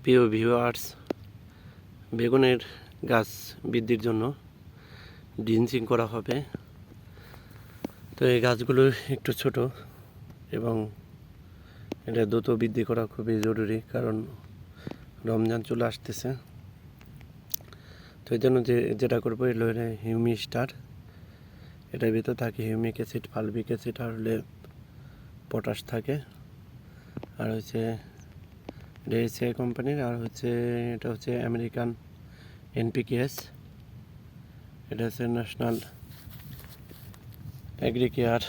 প্রিয় ভিউয়ার্স, বেগুনের গাছ বৃদ্ধির জন্য ড্রিঞ্চিং করা হবে। তো এই গাছগুলো একটু ছোট এবং এটা দ্রুত বৃদ্ধি করা খুবই জরুরি, কারণ রমজান চলে আসতেছে। তো এই জন্য যেটা করবো এলো হিউমি স্টার। এটার ভিতর থাকে হিউমিক অ্যাসিড, ফালবিক অ্যাসিড আর হলে পটাশ থাকে। আর হচ্ছে এটা এসিআই কোম্পানির, আর এটা হচ্ছে আমেরিকান এনপিকেএস। এটা হচ্ছে ন্যাশনাল এগ্রিকেয়ার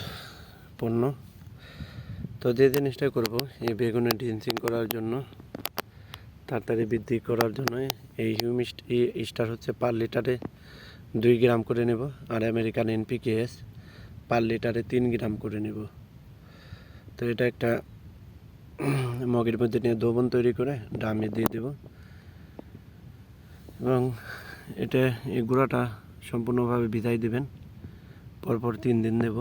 পণ্য। তো যে জিনিসটা করব এই বেগুনের ড্রিঞ্চিং করার জন্য, তাড়াতাড়ি বৃদ্ধি করার জন্য, এই স্টার হচ্ছে পার লিটারে 2 গ্রাম করে নেব, আর আমেরিকান এনপিকেএস পার লিটারে 3 গ্রাম করে নেব। তো এটা একটা মগের মধ্যে নিয়ে দ্রবণ তৈরি করে ড্রামে দিয়ে দেব, এবং এই গুঁড়াটা সম্পূর্ণভাবে ভিজাই দেবেন। পরপর 3 দিন দেব।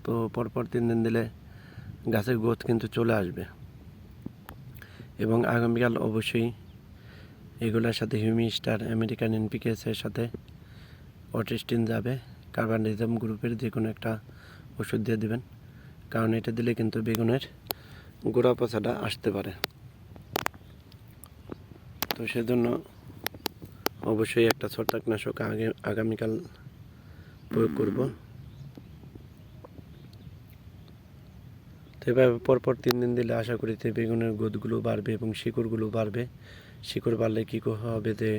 তো পরপর 3 দিন দিলে গাছের গ্রোথ কিন্তু চলে আসবে। এবং আগামীকাল অবশ্যই এগুলোর সাথে হিউমি স্টার, আমেরিকান এনপিকেএসের সাথে অটিস্টিন যাবে, কার্বানিজম গ্রুপের যে কোনো একটা ওষুধ দিয়ে দেবেন, কারণ এটা দিলে কিন্তু বেগুনের গোড়া পচাটা আসতে পারে। তো সেজন্য অবশ্যই একটা ছত্রাকনাশক আগামীকাল প্রয়োগ করব। তো এভাবে পরপর 3 দিন দিলে আশা করি যে বেগুনের গোদগুলো বাড়বে এবং শিকড়গুলো বাড়বে। শিকড় বাড়লে কী হবে, যে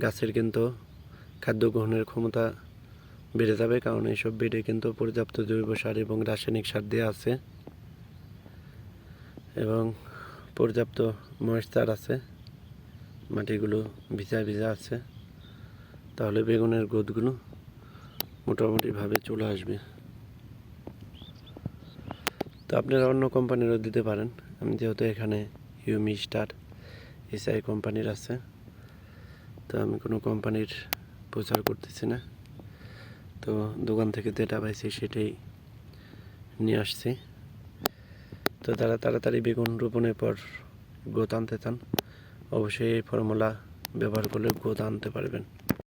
গাছের কিন্তু খাদ্য গ্রহণের ক্ষমতা বেড়ে যাবে, কারণ এইসব বেডে কিন্তু পর্যাপ্ত জৈব সার এবং রাসায়নিক সার দেওয়া আছে এবং পর্যাপ্ত ময়েশ্চার আছে, মাটিগুলো ভিজা ভিজা আছে। তাহলে বেগুনের গোদগুলো মোটামুটিভাবে চলে আসবে। তো আপনারা অন্য কোম্পানিরও দিতে পারেন। আমি যেহেতু এখানে হিউমি স্টার এসআই কোম্পানির আছে, তো আমি কোনো কোম্পানির প্রচার করতেছি না। তো দোকান থেকে যেটা পাইছি সেটাই নিয়ে আসছি। তো তারা তাড়াতাড়ি বেগুন রোপণের পর গ্রোথ আনতে চান, অবশ্যই এই ফর্মুলা ব্যবহার করলে গ্রোথ আনতে পারবেন।